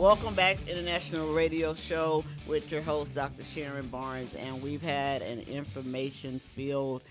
Welcome back to International Radio Show with your host, Dr. Sharon Barnes, and we've had an information-filled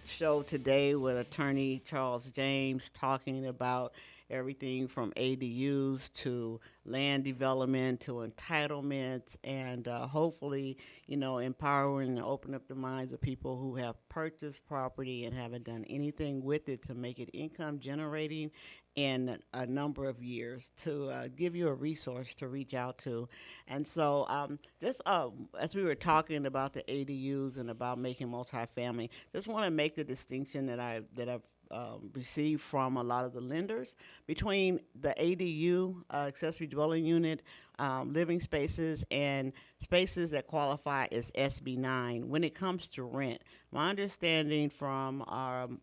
show today with attorney Charles James talking about everything from ADUs to land development to entitlements, and hopefully, empowering and open up the minds of people who have purchased property and haven't done anything with it to make it income generating in a number of years to give you a resource to reach out to. And so, just as we were talking about the ADUs and about making multifamily, just want to make the distinction that I've received from a lot of the lenders between the ADU, accessory dwelling unit, living spaces, and spaces that qualify as SB9 when it comes to rent. My understanding from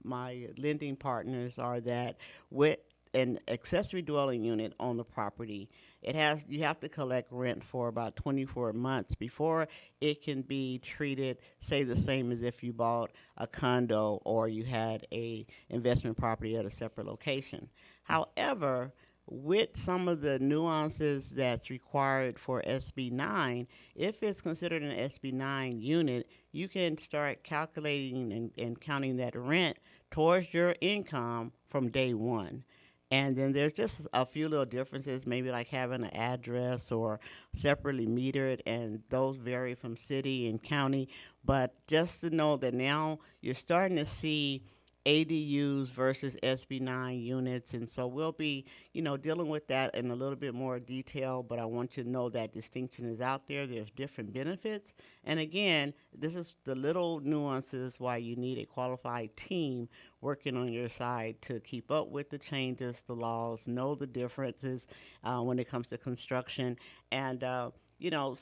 my lending partners are that with an accessory dwelling unit on the property, you have to collect rent for about 24 months before it can be treated, say, the same as if you bought a condo or you had a investment property at a separate location. However, with some of the nuances that's required for SB9, if it's considered an SB9 unit, you can start calculating and counting that rent towards your income from day one. And then there's just a few little differences, maybe like having an address or separately metered, and those vary from city and county. But just to know that now you're starting to see ADUs versus SB9 units, and so we'll be, dealing with that in a little bit more detail. But I want you to know that distinction is out there. There's different benefits, and again, this is the little nuances why you need a qualified team working on your side to keep up with the changes, the laws, know the differences when it comes to construction, and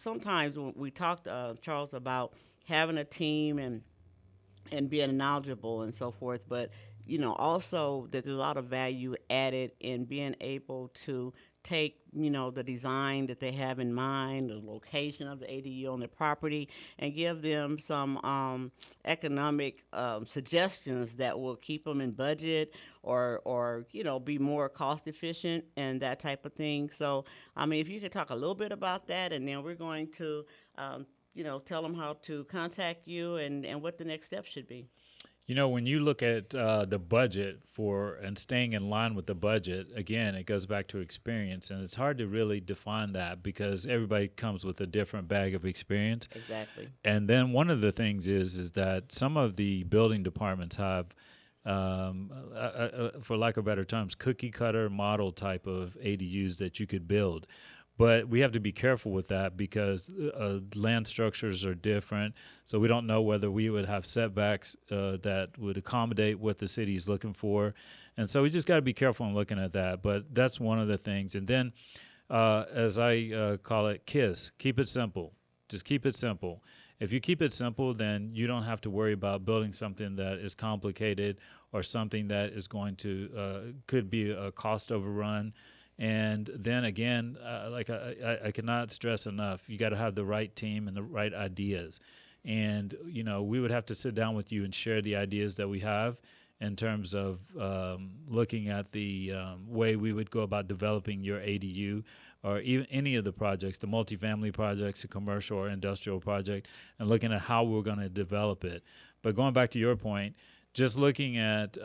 sometimes when we talked, Charles, about having a team and being knowledgeable and so forth. But also that there's a lot of value added in being able to take the design that they have in mind, the location of the ADU on the property, and give them some economic suggestions that will keep them in budget or be more cost efficient and that type of thing. So I mean, if you could talk a little bit about that, and then we're going to tell them how to contact you and what the next step should be. When you look at the budget for and staying in line with the budget, again, it goes back to experience, and it's hard to really define that because everybody comes with a different bag of experience. Exactly. And then one of the things is that some of the building departments have, for lack of better terms, cookie cutter model type of ADUs that you could build. But we have to be careful with that because land structures are different. So we don't know whether we would have setbacks that would accommodate what the city is looking for. And so we just got to be careful in looking at that. But that's one of the things. And then, as I call it, KISS, keep it simple. Just keep it simple. If you keep it simple, then you don't have to worry about building something that is complicated or something that is going to could be a cost overrun. And then again, I cannot stress enough, you got to have the right team and the right ideas. And, we would have to sit down with you and share the ideas that we have in terms of looking at the way we would go about developing your ADU or even any of the projects, the multifamily projects, the commercial or industrial project, and looking at how we're going to develop it. But going back to your point, just looking at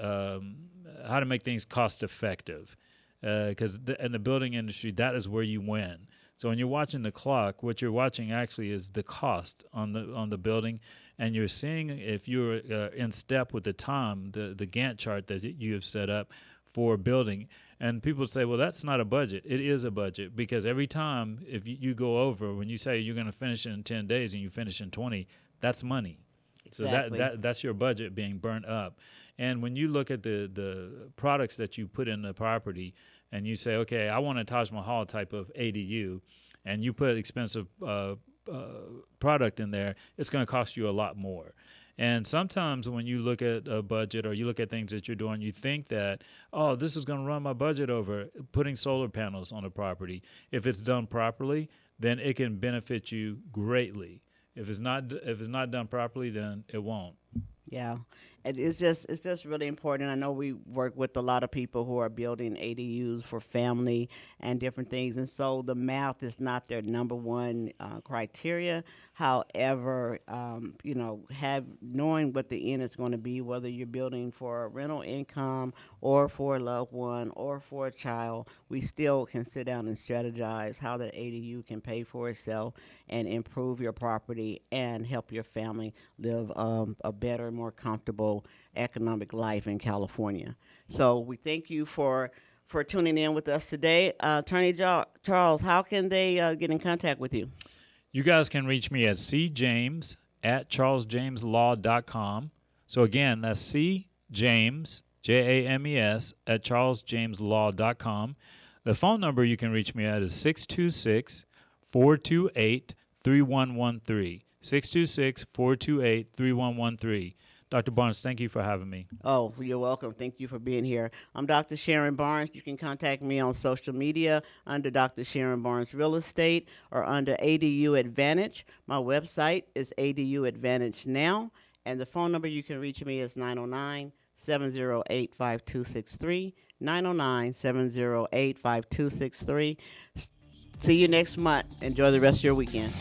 how to make things cost effective. Because in the building industry, that is where you win. So when you're watching the clock, what you're watching actually is the cost on the building, and you're seeing if you're in step with the time, the Gantt chart that you have set up for building. And people say, well, that's not a budget. It is a budget because every time if you go over, when you say you're going to finish in 10 days and you finish in 20, that's money. Exactly. So that's your budget being burnt up. And when you look at the products that you put in the property and you say, okay, I want a Taj Mahal type of ADU, and you put expensive product in there, it's going to cost you a lot more. And sometimes when you look at a budget or you look at things that you're doing, you think that, oh, this is going to run my budget over putting solar panels on a property. If it's done properly, then it can benefit you greatly. If it's not done properly, then it won't. Yeah, it's just really important. I know we work with a lot of people who are building ADUs for family and different things, and so the math is not their number one criteria. However, have knowing what the end is going to be, whether you're building for a rental income or for a loved one or for a child, we still can sit down and strategize how the ADU can pay for itself and improve your property and help your family live a better, more comfortable economic life in California. So we thank you for tuning in with us today. Charles, how can they get in contact with you? You guys can reach me at cjames at charlesjameslaw.com. So again, that's cjames, James, at charlesjameslaw.com. The phone number you can reach me at is 626 428 3113. 626 428 3113. Dr. Barnes, thank you for having me. Oh, you're welcome. Thank you for being here. I'm Dr. Sharon Barnes. You can contact me on social media under Dr. Sharon Barnes Real Estate or under ADU Advantage. My website is ADU Advantage Now, and the phone number you can reach me is 909 708 5263. 909 708 5263. See you next month. Enjoy the rest of your weekend.